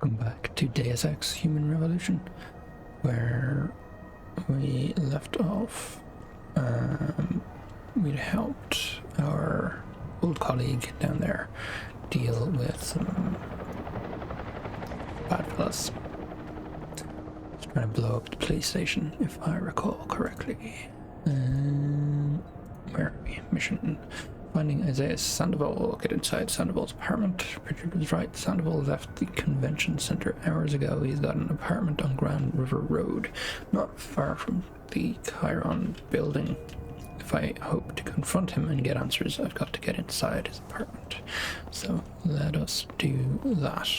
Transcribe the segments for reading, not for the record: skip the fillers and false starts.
Welcome back to Deus Ex Human Revolution, where we left off. We'd helped our old colleague down there deal with some bad fellas. He's trying to blow up the police station, if I recall correctly. Where are we? Mission. Finding Isaiah Sandoval. Get inside Sandoval's apartment. Richard was right. Sandoval left the convention center hours ago. He's got an apartment on Grand River Road, not far from the Chiron building. If I hope to confront him and get answers, I've got to get inside his apartment. So let us do that.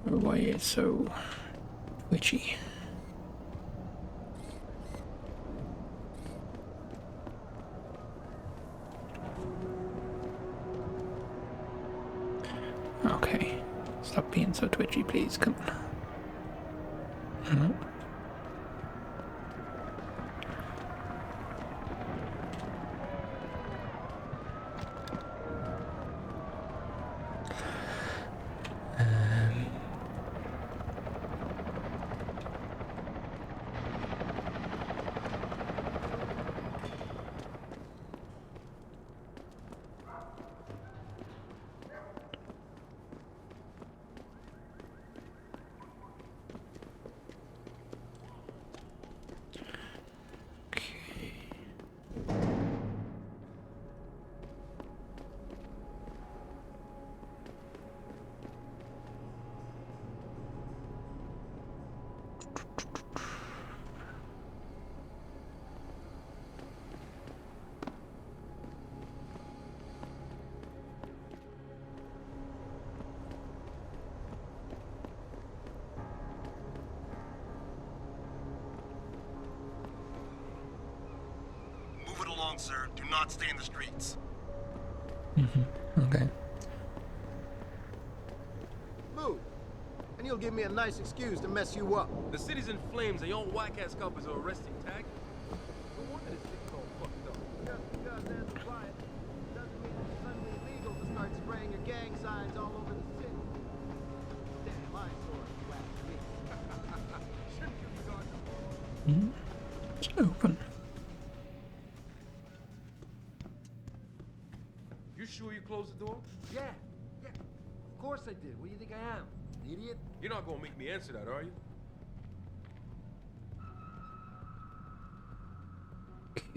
Why is it so witchy? Okay, stop being so twitchy, please. Come on. Sir, do not stay in the streets. Okay. Move, and you'll give me a nice excuse to mess you up. The city's in flames and your whack-ass coppers are arresting tag. No wonder this thing's all fucked up. Just because there's a riot doesn't mean it's suddenly illegal to start spraying your gang signs all over the city. Damn, I saw it whack me. Shouldn't you regard them? It's open. You sure you closed the door? Yeah, of course I did. What do you think I am? An idiot? You're not gonna make me answer that, are you?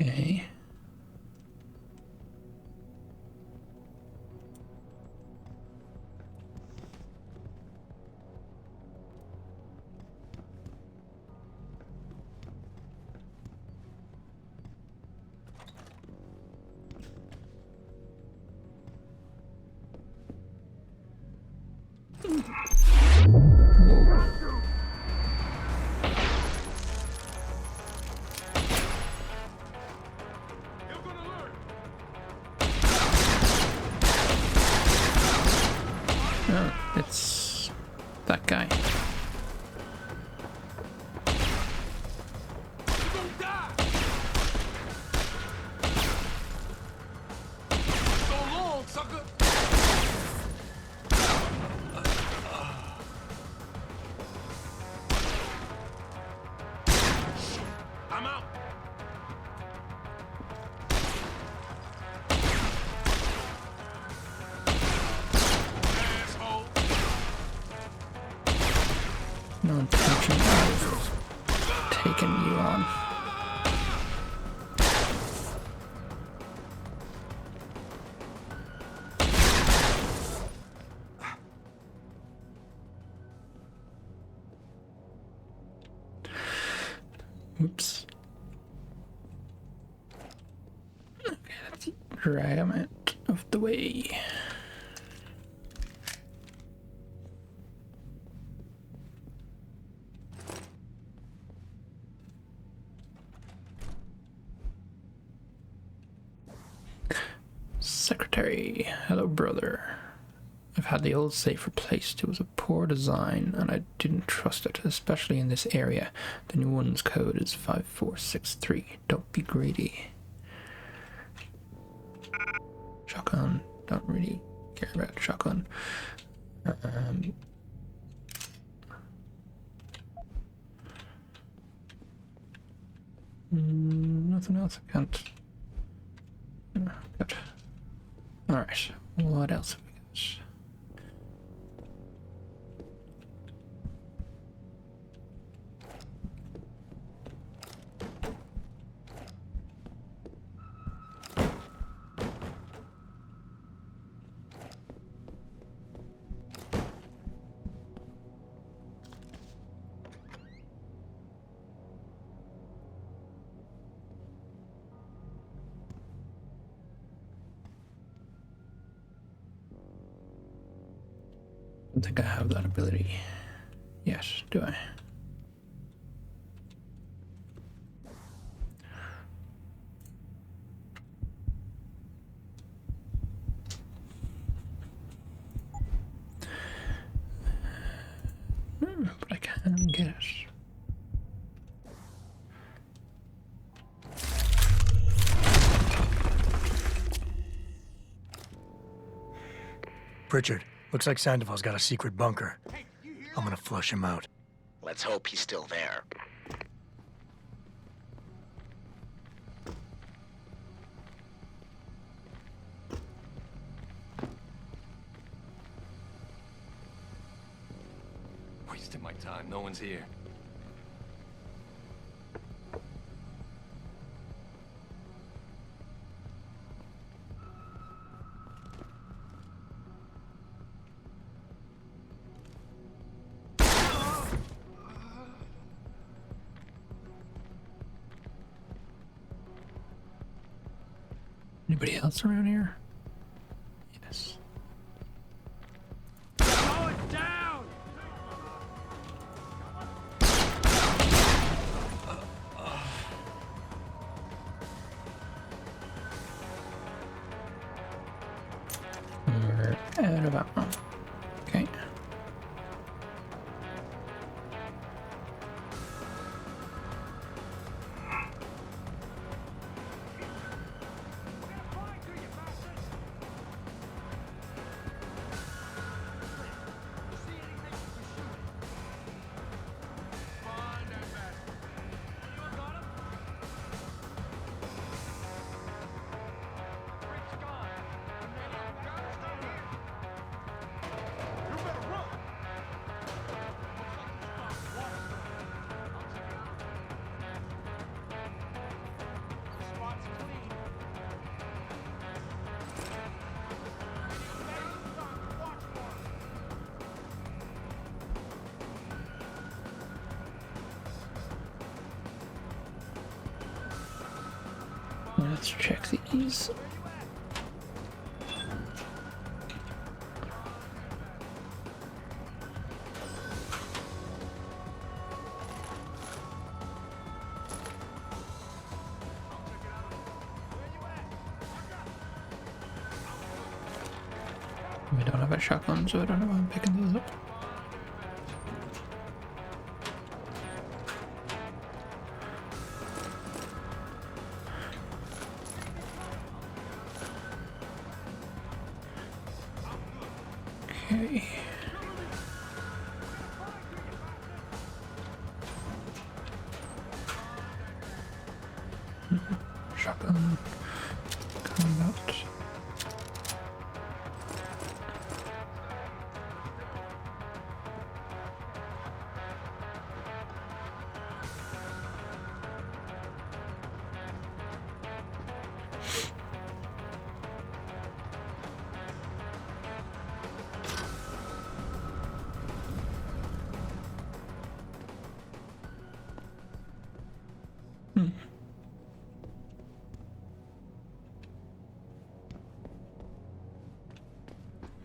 Okay. Oh, it's that guy. So long, sucker! I'm out. Asshole. No intention of taking you on. Oops. Okay, let's drag him out of the way. Secretary, hello brother. I've had the old safe replaced. It was a poor design, and I didn't trust it, especially in this area. The new one's code is 5463. Don't be greedy. Shotgun. Don't really care about shotgun. Nothing else I can't. Good. Alright, what else have we got? I don't think I have that ability yet, do I? But I can get it. Pritchard, looks like Sandoval's got a secret bunker. I'm gonna flush him out. Let's hope he's still there. Wasting my time. No one's here. Anybody else around here? Yes. Going down! We're out of ammo. Okay. Let's check these. We don't have a shotgun, so I don't know why I'm picking those up. Okay. Shotgun combat.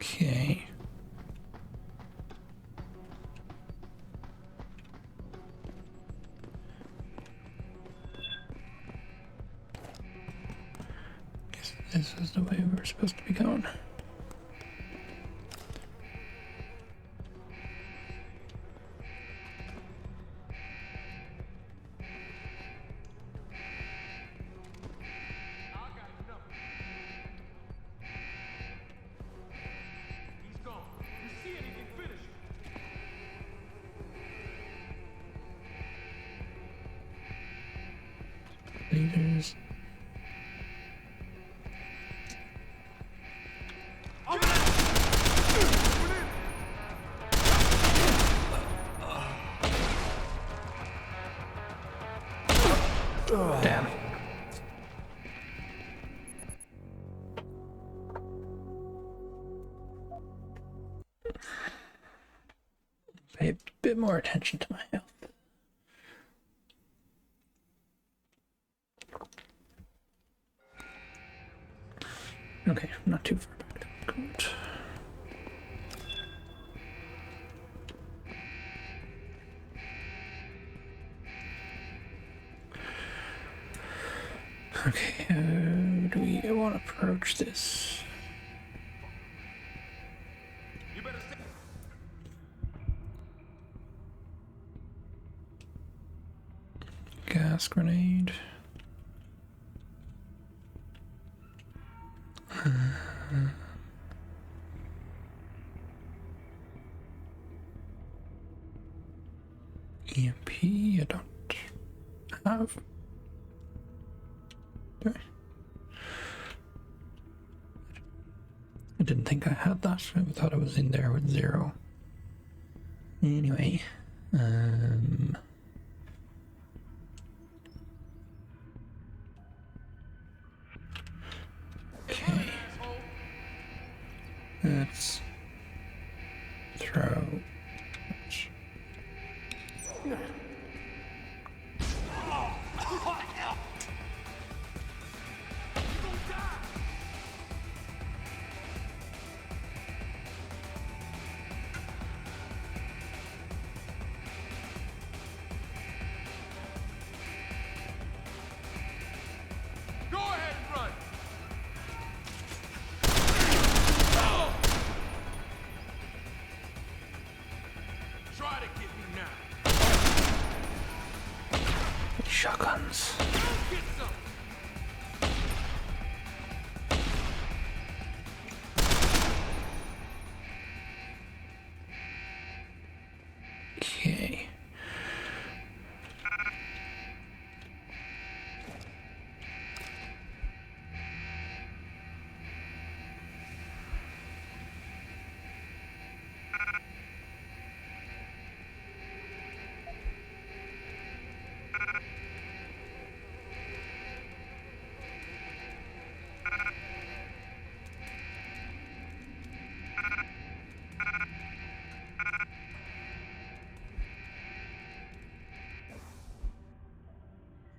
Okay. Guess this is the way we're supposed to be going. lasers. Damn. Pay a bit more attention to my health. Okay, not too far back. Good. Okay, do we want to approach this? You better stay. Gas grenade. EMP, I don't have. Okay. I didn't think I had that. I thought I was in there with 0. Anyway, okay. Let's throw. Go ahead and run. Try to get me now. Shotguns. Get some. Okay.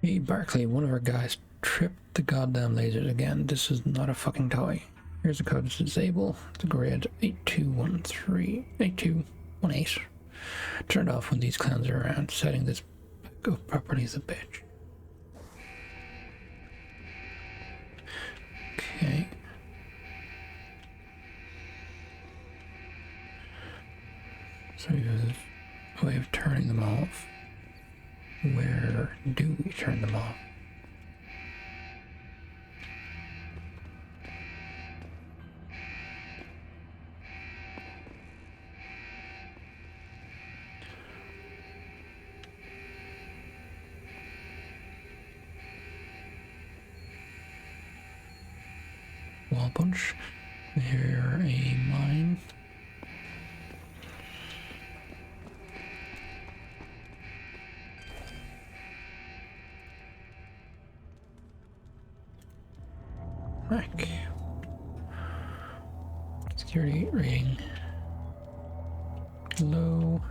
Hey Barkley, one of our guys tripped the goddamn lasers again. This is not a fucking toy. Here's the code to disable the grid 8218. Turned off when these clowns are around, setting this back up properly as a bitch. Okay. So we have a way of turning them off. Where do we turn them off? Wall punch. Here a mine. Rack. Security rating low.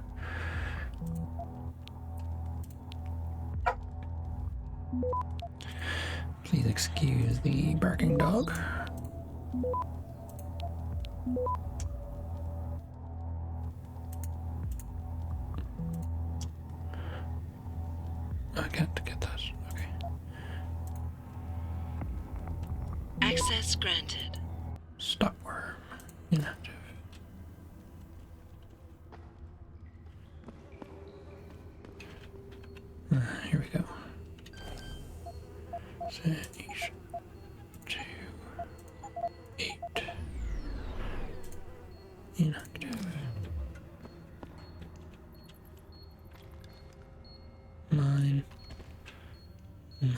Please excuse the barking dog. I got to get that. Okay. Access granted. Stop worm. Inactive. Here we go. 6, 2, 8. Inactive. 9, 9.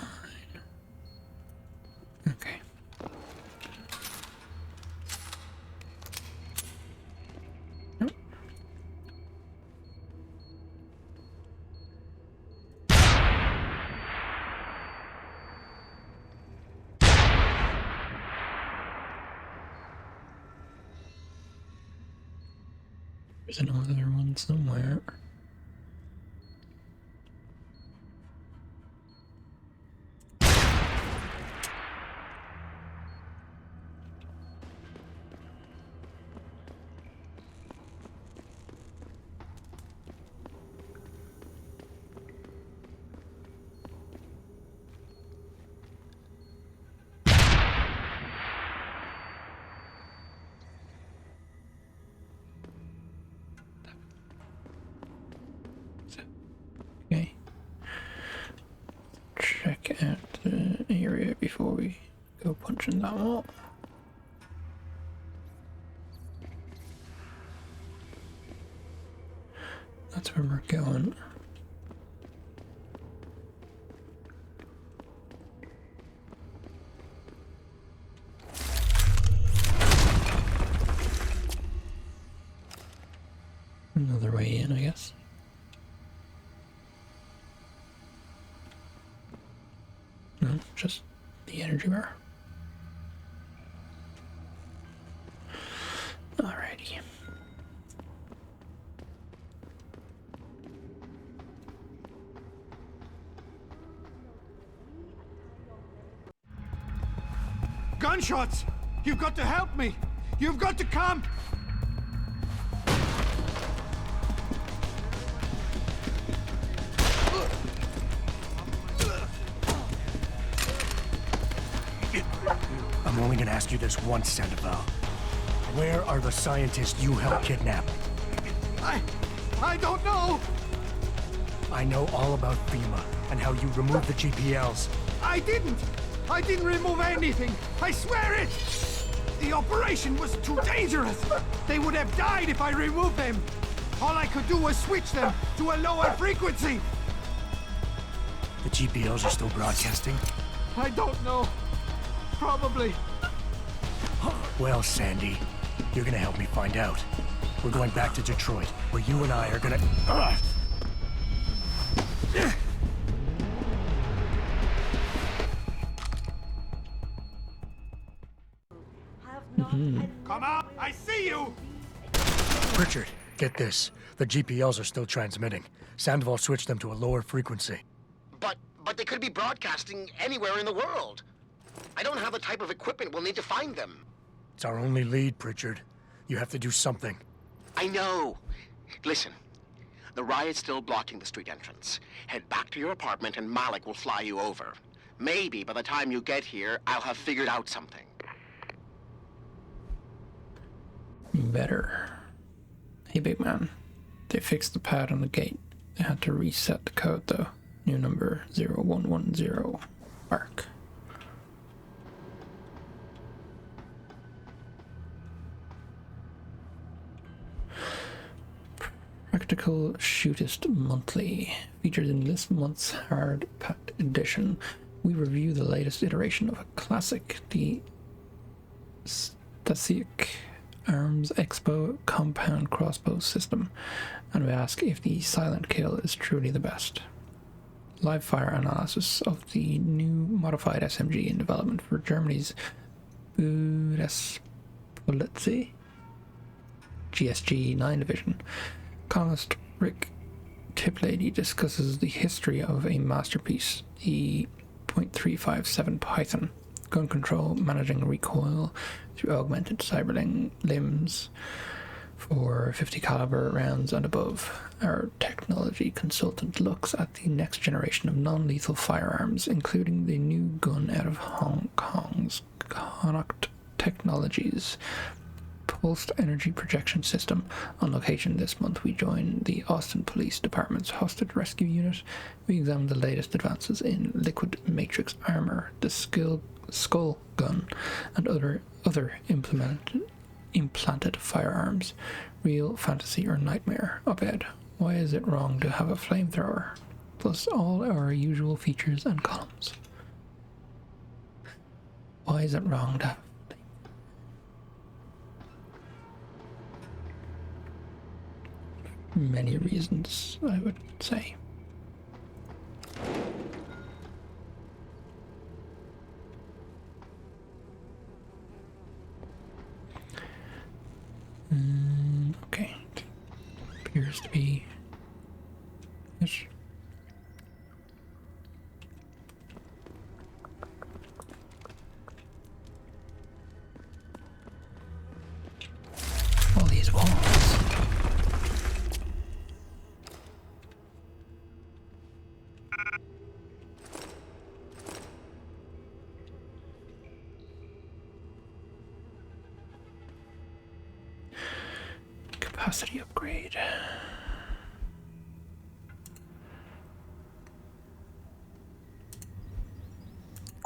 There's another one somewhere. Okay. Check out the area before we go punching that wall. That's where we're going. Another way in, I guess. No, just the energy bar. Alrighty. Gunshots! You've got to help me! You've got to come! I'm only gonna ask you this once, Sandoval. Where are the scientists you helped kidnap? I don't know! I know all about FEMA and how you removed the GPLs. I didn't remove anything! I swear it! The operation was too dangerous! They would have died if I removed them! All I could do was switch them to a lower frequency! The GPLs are still broadcasting? I don't know. Probably. Well, Sandy, you're gonna help me find out. We're going back to Detroit, where you and I are gonna... Come out! I see you! Richard, get this. The GPLs are still transmitting. Sandoval switched them to a lower frequency. But they could be broadcasting anywhere in the world. I don't have the type of equipment we'll need to find them. It's our only lead, Pritchard. You have to do something. I know. Listen, the riot's still blocking the street entrance. Head back to your apartment and Malik will fly you over. Maybe by the time you get here, I'll have figured out something. Better. Hey, big man. They fixed the pad on the gate. They had to reset the code, though. New number 0110. Mark. Practical Shootist Monthly. Featured in this month's hard packed edition, we review the latest iteration of a classic, the Stasic Arms Expo compound crossbow system, and we ask if the silent kill is truly the best. Live fire analysis of the new modified SMG in development for Germany's Bundespolizei GSG 9 division. Columnist Rick Tiplady discusses the history of a masterpiece, the .357 Python, gun control, managing recoil through augmented cyber limbs for 50 caliber rounds and above. Our technology consultant looks at the next generation of non-lethal firearms, including the new gun out of Hong Kong's Connaught Technologies pulsed energy projection system. On location this month, we join the Austin Police Department's hostage rescue unit. We examine the latest advances in liquid matrix armor, the skull gun, and other implanted firearms. Real, fantasy, or nightmare? Op-ed. Why is it wrong to have a flamethrower? Plus all our usual features and columns. Why is it wrong to have many reasons, I would say. Okay. appears to be it. All these walls. Capacity upgrade.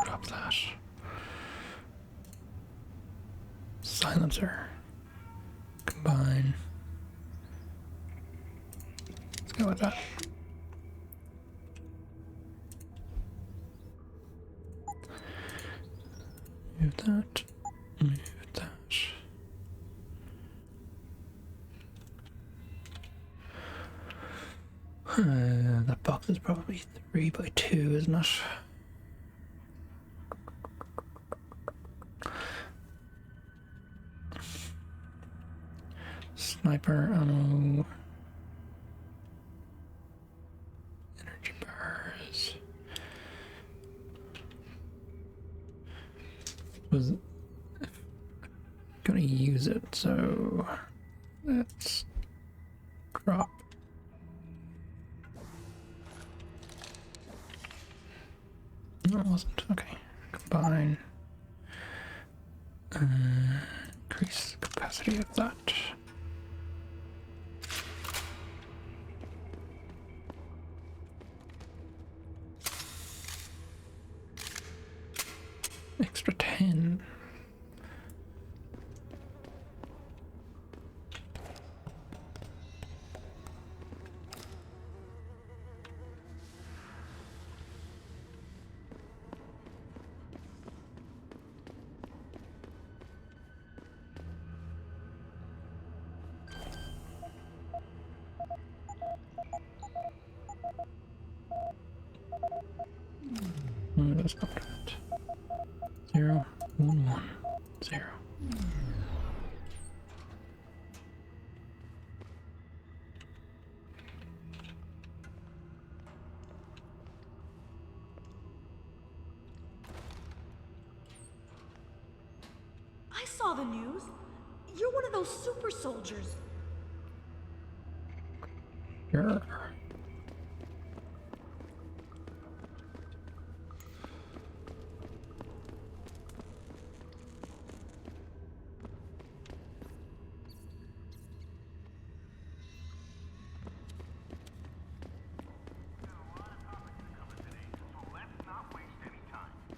Drop that. Silencer. Combine. Let's go with that. Move that. Move that. That box is probably 3 by 2, isn't it? Sniper ammo. Energy bars. Was gonna use it, so let's drop. No, it wasn't. Okay. Combine. Increase the capacity of that. Extra 10. That's not it. 0, 1, 1, 0. I saw the news. You're one of those super soldiers. Sure.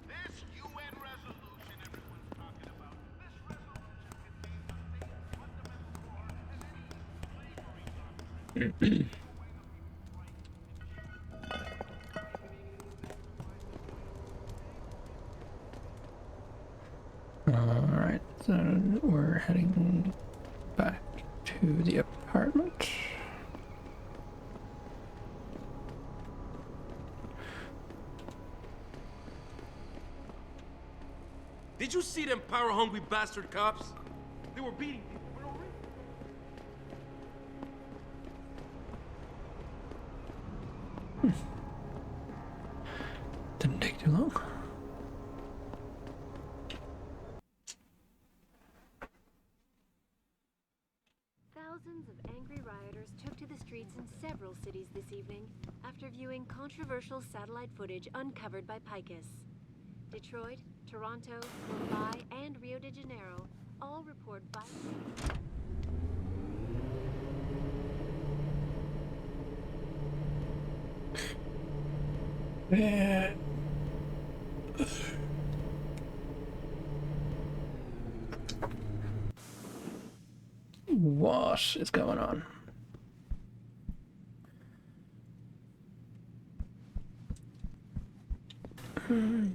This UN resolution everyone's talking about, this resolution contains a fundamental Alright, so we're heading back to the apartment. Did you see them power-hungry bastard cops? They were beating people for no reason. Didn't take too long. Thousands of angry rioters took to the streets in several cities this evening after viewing controversial satellite footage uncovered by Picus. Detroit, Toronto, Mumbai, and Rio de Janeiro all report violence. What is going on?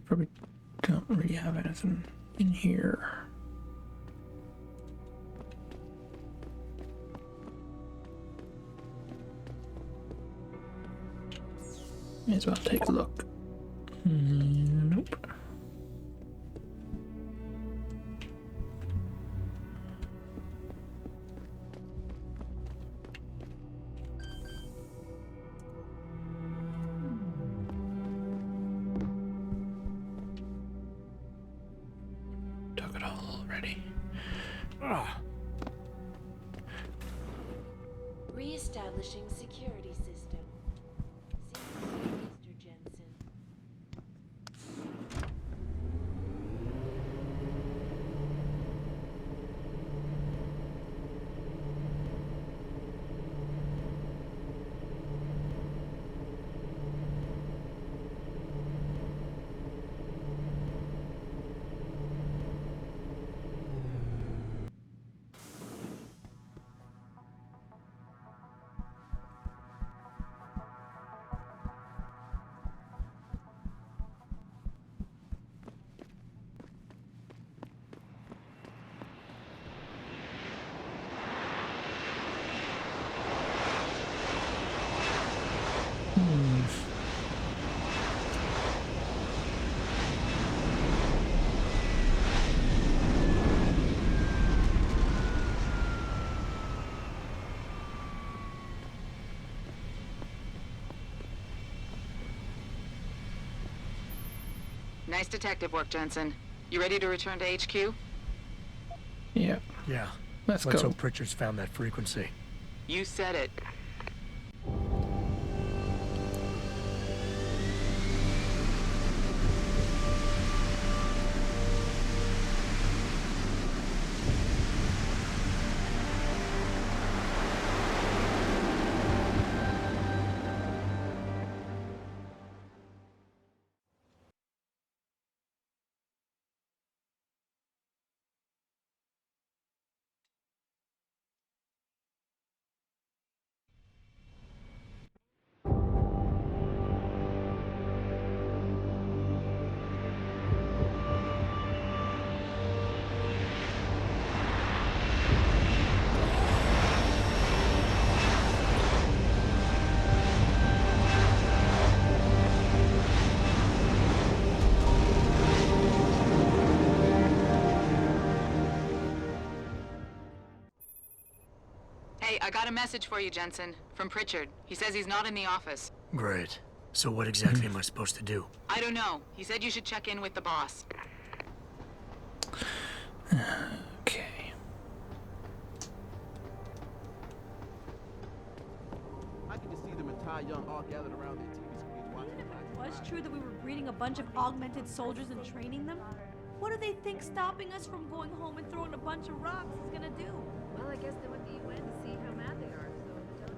Probably don't really have anything in here. May as well take a look. Nope. already. Re-establishing security system. See, Mr. Jensen. Nice detective work, Jensen. You ready to return to HQ? Yeah. Yeah. Let's Let's go. hope Pritchard's found that frequency. You said it. Hey, I got a message for you, Jensen. From Pritchard. He says he's not in the office. Great. So what exactly am I supposed to do? I don't know. He said you should check in with the boss. Okay. I can just see them entire young all gathered around their TV screens watching. Even if it was true that we were breeding a bunch of augmented soldiers and training them, what do they think stopping us from going home and throwing a bunch of rocks is gonna do? Well, I guess they went to the UN to see how mad they are, so tell them.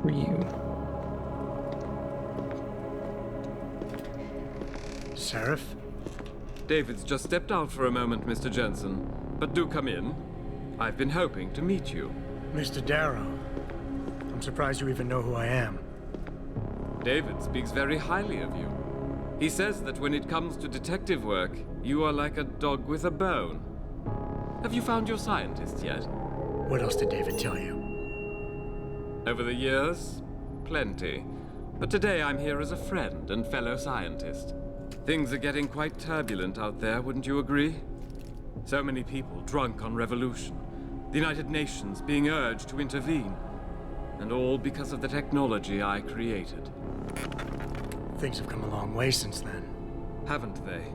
Ryu. Seraph? David's just stepped out for a moment, Mr. Jensen. But do come in. I've been hoping to meet you. Mr. Darrow. I'm surprised you even know who I am. David speaks very highly of you. He says that when it comes to detective work, you are like a dog with a bone. Have you found your scientist yet? What else did David tell you? Over the years, plenty. But today I'm here as a friend and fellow scientist. Things are getting quite turbulent out there, wouldn't you agree? So many people drunk on revolution. The United Nations being urged to intervene. And all because of the technology I created. Things have come a long way since then. Haven't they?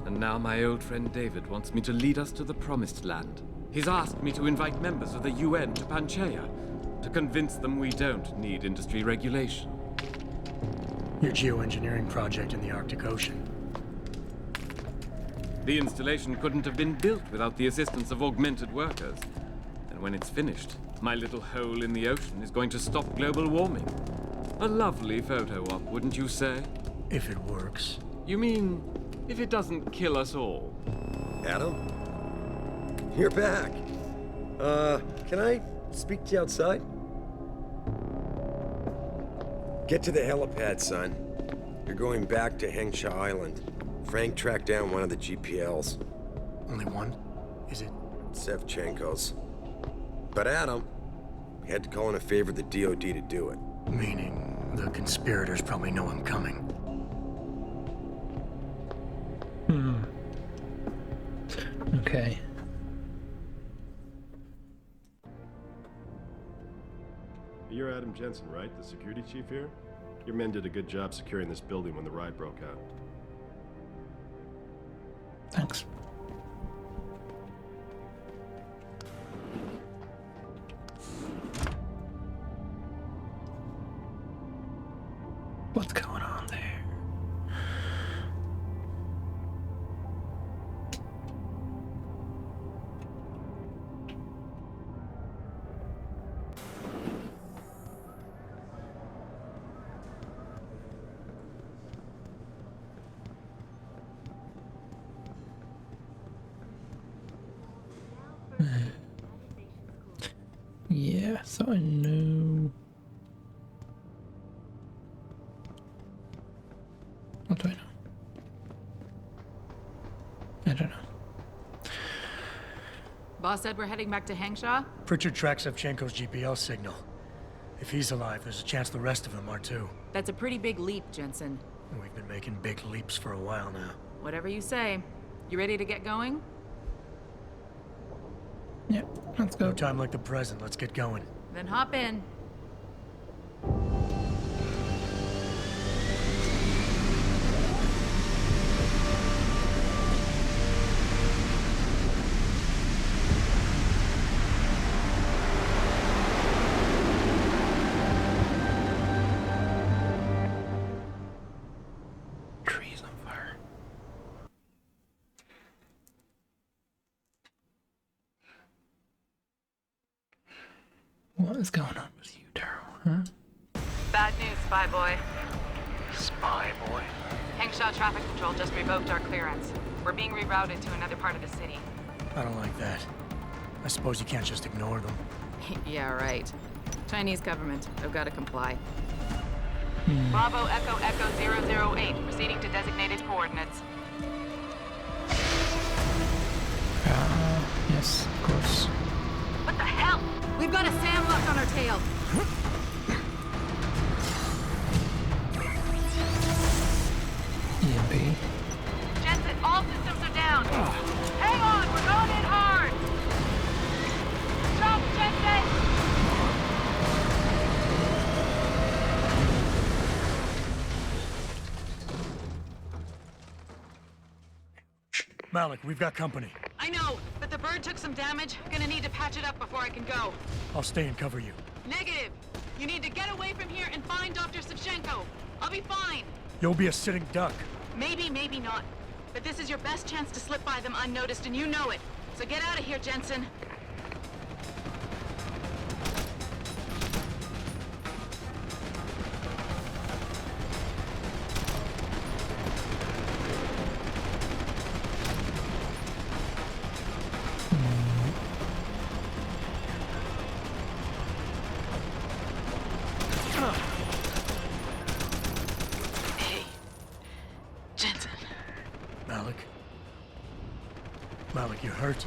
And now my old friend David wants me to lead us to the Promised Land. He's asked me to invite members of the UN to Panchaea, to convince them we don't need industry regulation. Your geoengineering project in the Arctic Ocean. The installation couldn't have been built without the assistance of augmented workers. And when it's finished, my little hole in the ocean is going to stop global warming. A lovely photo op, wouldn't you say? If it works. You mean, if it doesn't kill us all? Adam? You're back. Can I speak to you outside? Get to the helipad, son. You're going back to Hengsha Island. Frank tracked down one of the GPLs. Only one? Is it? Sevchenko's. But Adam, we had to call in a favor of the DOD to do it. Meaning, the conspirators probably know I'm coming. Okay. You're Adam Jensen, right? The security chief here? Your men did a good job securing this building when the riot broke out. Thanks. What's going on there? Yeah, so I know. What do I know? I don't know. Boss said we're heading back to Hangshaw? Pritchard tracks Shevchenko's GPL signal. If he's alive, there's a chance the rest of them are too. That's a pretty big leap, Jensen. We've been making big leaps for a while now. Whatever you say. You ready to get going? Yeah, let's go. No time like the present. Let's get going. Then hop in. Trees on fire. What is going on with you, Daryl, huh? Bad news, Spy Boy. Spy Boy? Hangshaw Traffic Control just revoked our clearance. We're being rerouted to another part of the city. I don't like that. I suppose you can't just ignore them. Yeah, right. Chinese government. I've got to comply. Bravo Echo Echo 008, proceeding to designated coordinates. Yes, of course. What the hell? We've got a sandlock on our tail. EMP. Jensen, all systems are down. Hang on, we're going in hard. Jump, Jensen! Malik, we've got company. I know, but the bird took some damage. Gonna need to patch it up before I can go. I'll stay and cover you. Negative. You need to get away from here and find Dr. Shevchenko. I'll be fine. You'll be a sitting duck. Maybe, maybe not. But this is your best chance to slip by them unnoticed, and you know it. So get out of here, Jensen. Hey, Jensen. Malik? Malik, you hurt?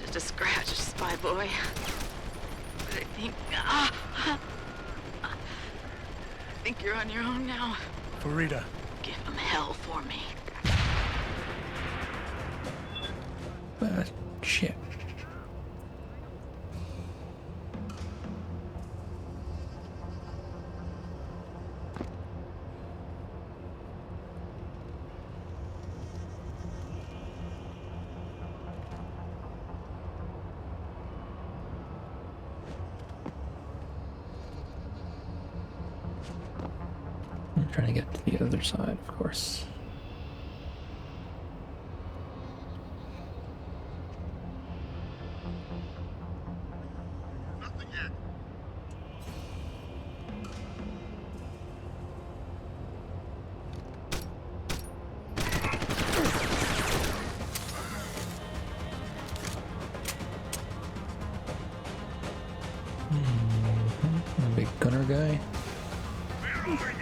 Just a scratch, Spy Boy. But I think you're on your own now. Farida. Give them hell for me. Shit. I'm trying to get to the other side, of course. Nothing yet. A big gunner guy. We're over you.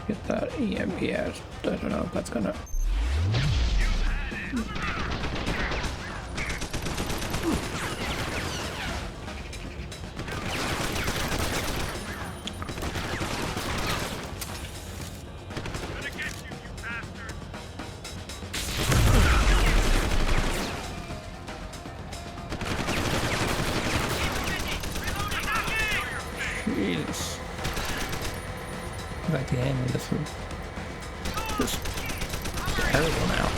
Get that EMP out. I don't know if that's gonna... Jesus. Like the aim on this one. Just terrible now.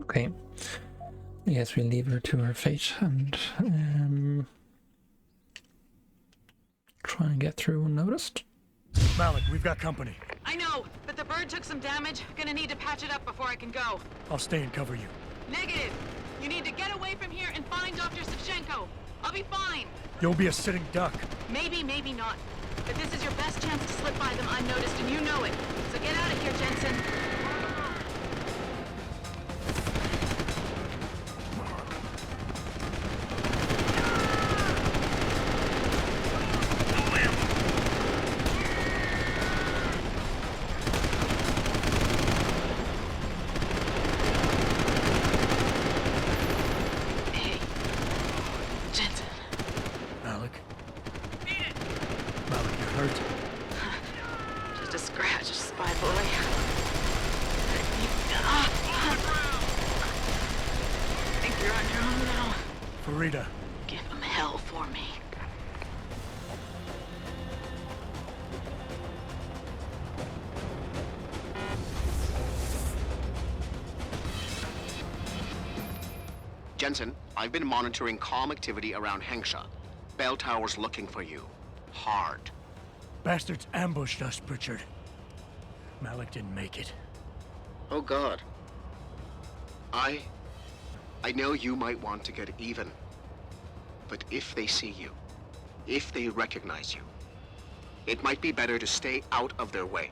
Okay. Yes, we leave her to her fate and try and get through unnoticed. Malik, we've got company. I know, but the bird took some damage. Gonna need to patch it up before I can go. I'll stay and cover you. Negative. You need to get away from here and find Dr. Savchenko. I'll be fine. You'll be a sitting duck. Maybe, maybe not. But this is your best chance to slip by them unnoticed, and you know it. So get out of here, Jensen. Give him hell for me. Jensen, I've been monitoring comm activity around Hengsha. Bell Tower's looking for you. Hard. Bastards ambushed us, Pritchard. Malik didn't make it. Oh God. I know you might want to get even. But if they see you, if they recognize you, it might be better to stay out of their way.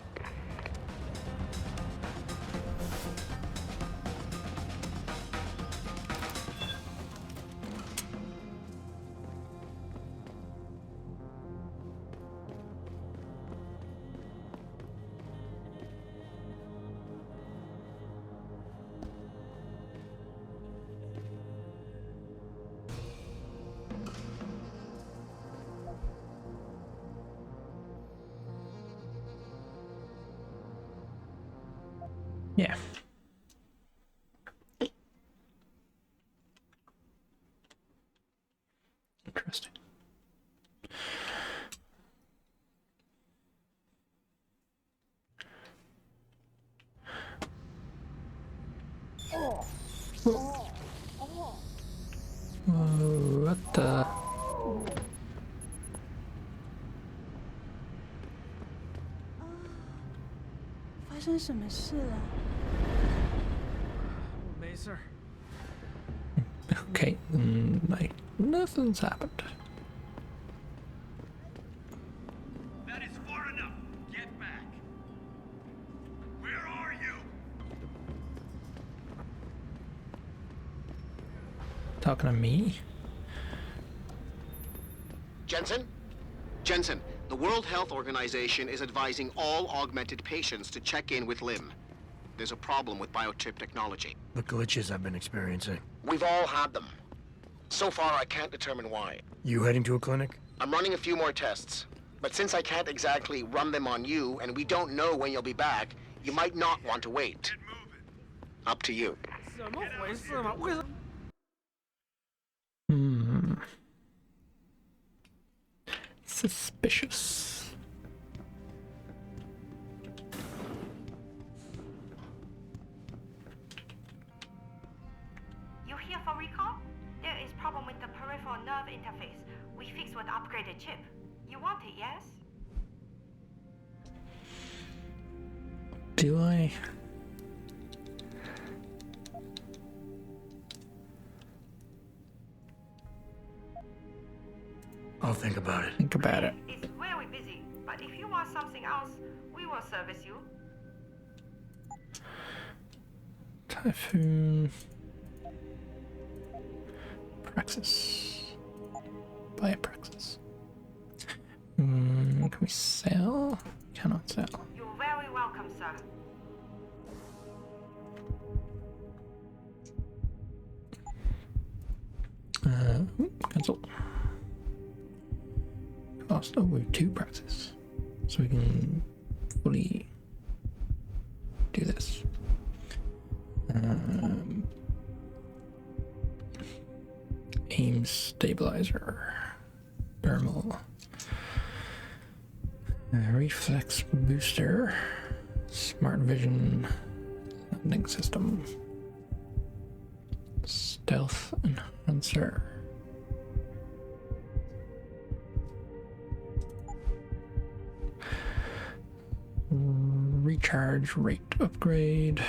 Yeah. Interesting. What the? 发生什么事了？ 没事儿。 Okay, like nothing's happened. That is far enough. Get back. Where are you? Talking to me? Jensen? Jensen, the World Health Organization is advising all augmented patients to check in with Lim. There's a problem with biotechnology. The glitches I've been experiencing. We've all had them. So far, I can't determine why. You heading to a clinic? I'm running a few more tests. But since I can't exactly run them on you, and we don't know when you'll be back, you might not want to wait. Up to you. 怎么回事嘛？为什么？ Suspicious. You here for recall? There is problem with the peripheral nerve interface. We fixed with upgraded chip. You want it, yes? Do I? I'll think about it. Think about it. It's very busy, but if you want something else, we will service you. Typhoon. Praxis. Buy a Praxis. Can we sell? Cannot sell. You're very welcome, sir. Cancel. Cost over 2 Praxis. So we can fully do this. Aim stabilizer. Thermal. Reflex booster. Smart vision. Landing system. Stealth enhancer. Recharge rate upgrade.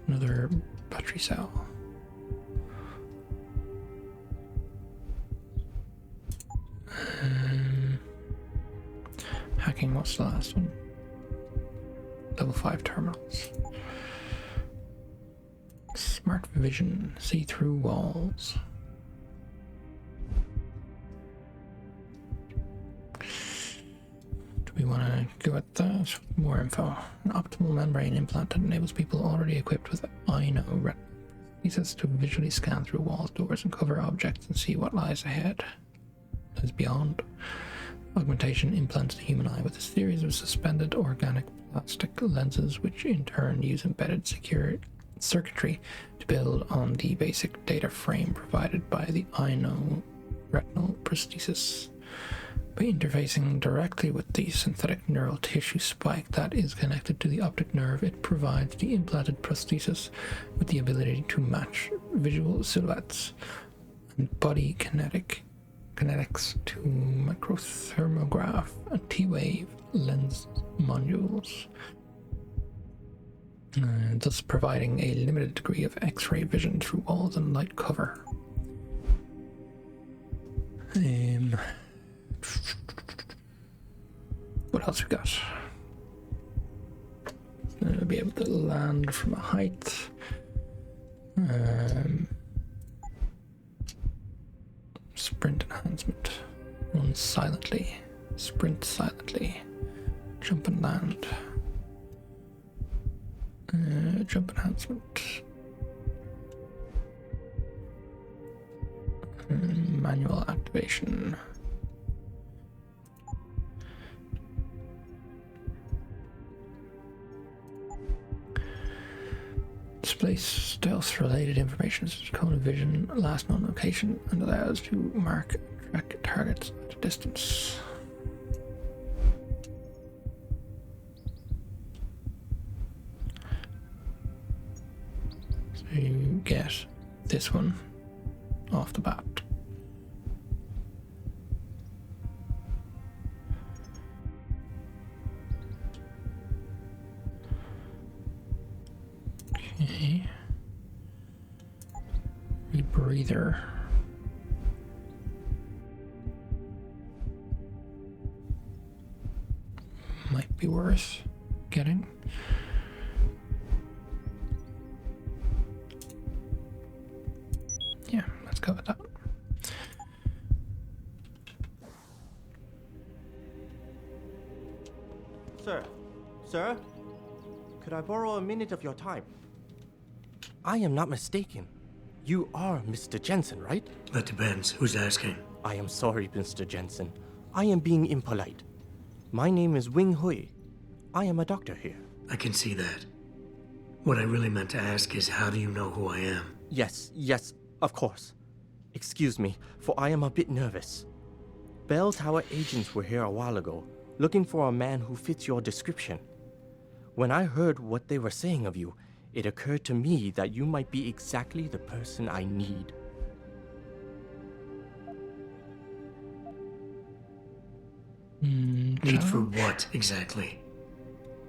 Another battery cell. Hacking, what's the last one? Level 5 terminals. Smart vision, see through walls. Do we want to go at that? More info. An optimal membrane implant that enables people already equipped with INO prosthesis to visually scan through walls, doors, and cover objects and see what lies ahead. As beyond. Augmentation implants the human eye with a series of suspended organic plastic lenses, which in turn use embedded circuitry to build on the basic data frame provided by the INO retinal prosthesis. By interfacing directly with the synthetic neural tissue spike that is connected to the optic nerve, it provides the implanted prosthesis with the ability to match visual silhouettes and body kinetics to microthermograph and T-wave lens modules, thus providing a limited degree of X-ray vision through walls and light cover. What else we got? Be able to land from a height. Sprint enhancement. Run silently. Sprint silently. Jump and land. Jump enhancement. Manual activation. Displays stealth-related information such as cone of vision, last known location, and allows to mark and track targets at a distance. So you get this one off the bat. Okay. Rebreather. Might be worth getting. Yeah, let's go with that. Sir, could I borrow a minute of your time? I am not mistaken. You are Mr. Jensen, right? That depends. Who's asking? I am sorry, Mr. Jensen. I am being impolite. My name is Wing Hui. I am a doctor here. I can see that. What I really meant to ask is, how do you know who I am? Yes, of course. Excuse me, for I am a bit nervous. Bell Tower agents were here a while ago, looking for a man who fits your description. When I heard what they were saying of you, it occurred to me that you might be exactly the person I need. Need for what, exactly?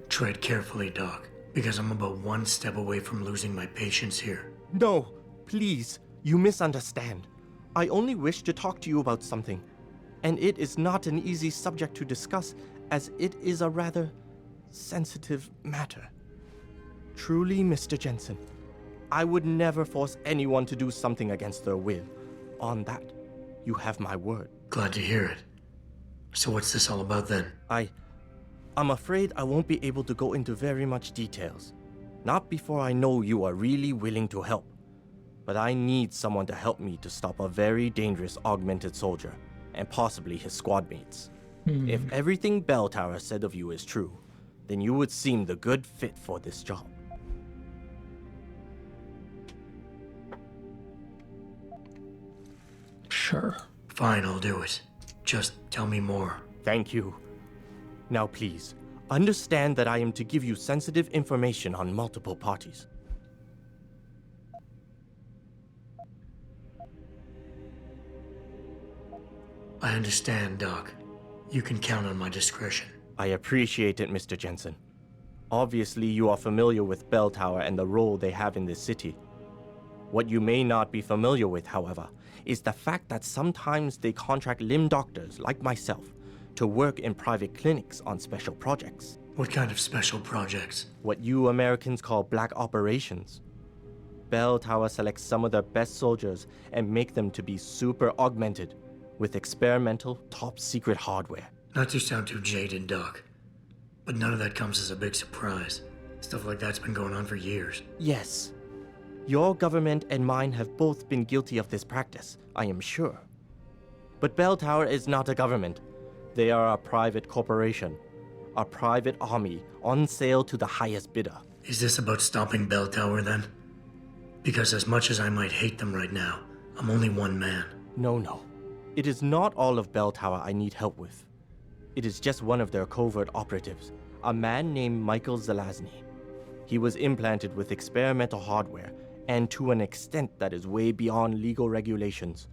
Tread carefully, Doc, because I'm about one step away from losing my patience here. No, please, you misunderstand. I only wish to talk to you about something. And it is not an easy subject to discuss, as it is a rather sensitive matter. Truly, Mr. Jensen, I would never force anyone to do something against their will. On that, you have my word. Glad to hear it. So what's this all about then? I'm afraid I won't be able to go into very much details. Not before I know you are really willing to help. But I need someone to help me to stop a very dangerous augmented soldier, and possibly his squad mates. If everything Bell Tower said of you is true, then you would seem the good fit for this job. Sure. Fine, I'll do it. Just tell me more. Thank you. Now please, understand that I am to give you sensitive information on multiple parties. I understand, Doc. You can count on my discretion. I appreciate it, Mr. Jensen. Obviously, you are familiar with Bell Tower and the role they have in this city. What you may not be familiar with, however, is the fact that sometimes they contract limb doctors like myself to work in private clinics on special projects. What kind of special projects? What you Americans call black operations. Bell Tower selects some of their best soldiers and make them to be super augmented with experimental, top-secret hardware. Not to sound too jaded, Doc, but none of that comes as a big surprise. Stuff like that's been going on for years. Yes. Your government and mine have both been guilty of this practice, I am sure. But Bell Tower is not a government. They are a private corporation. A private army on sale to the highest bidder. Is this about stopping Bell Tower, then? Because as much as I might hate them right now, I'm only one man. No. It is not all of Bell Tower I need help with. It is just one of their covert operatives, a man named Michael Zelazny. He was implanted with experimental hardware, and to an extent that is way beyond legal regulations.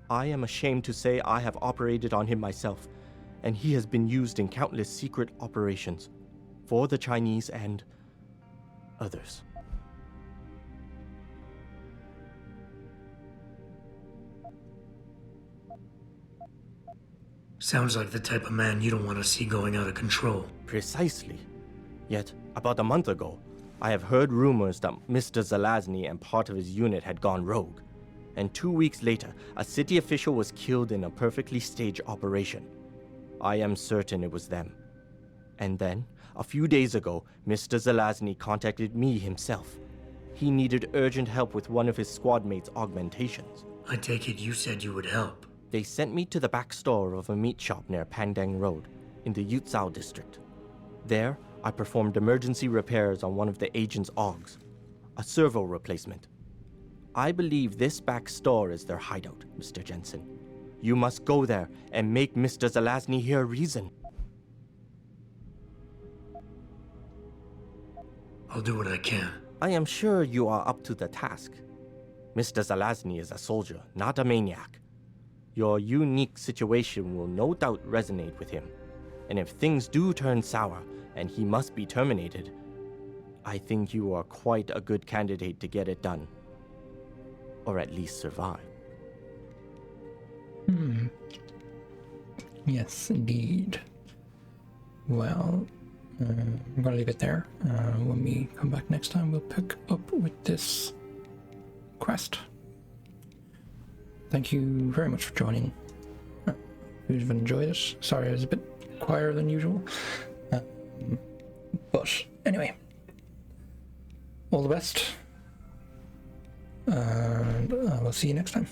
I am ashamed to say I have operated on him myself, and he has been used in countless secret operations for the Chinese and others. Sounds like the type of man you don't want to see going out of control. Precisely. Yet, about a month ago, I have heard rumors that Mr. Zelazny and part of his unit had gone rogue. And 2 weeks later, a city official was killed in a perfectly staged operation. I am certain it was them. And then, a few days ago, Mr. Zelazny contacted me himself. He needed urgent help with one of his squad mates' augmentations. I take it you said you would help. They sent me to the back store of a meat shop near Pandang Road, in the Yutzao district. There, I performed emergency repairs on one of the agent's augs, a servo replacement. I believe this back store is their hideout, Mr. Jensen. You must go there and make Mr. Zelazny hear reason. I'll do what I can. I am sure you are up to the task. Mr. Zelazny is a soldier, not a maniac. Your unique situation will no doubt resonate with him. And if things do turn sour and he must be terminated, I think you are quite a good candidate to get it done. Or at least survive. Yes, indeed. Well, I'm gonna leave it there. When we come back next time, we'll pick up with this quest. Thank you very much for joining. If you've enjoyed it, sorry I was a bit quieter than usual. But anyway, all the best. And we'll see you next time.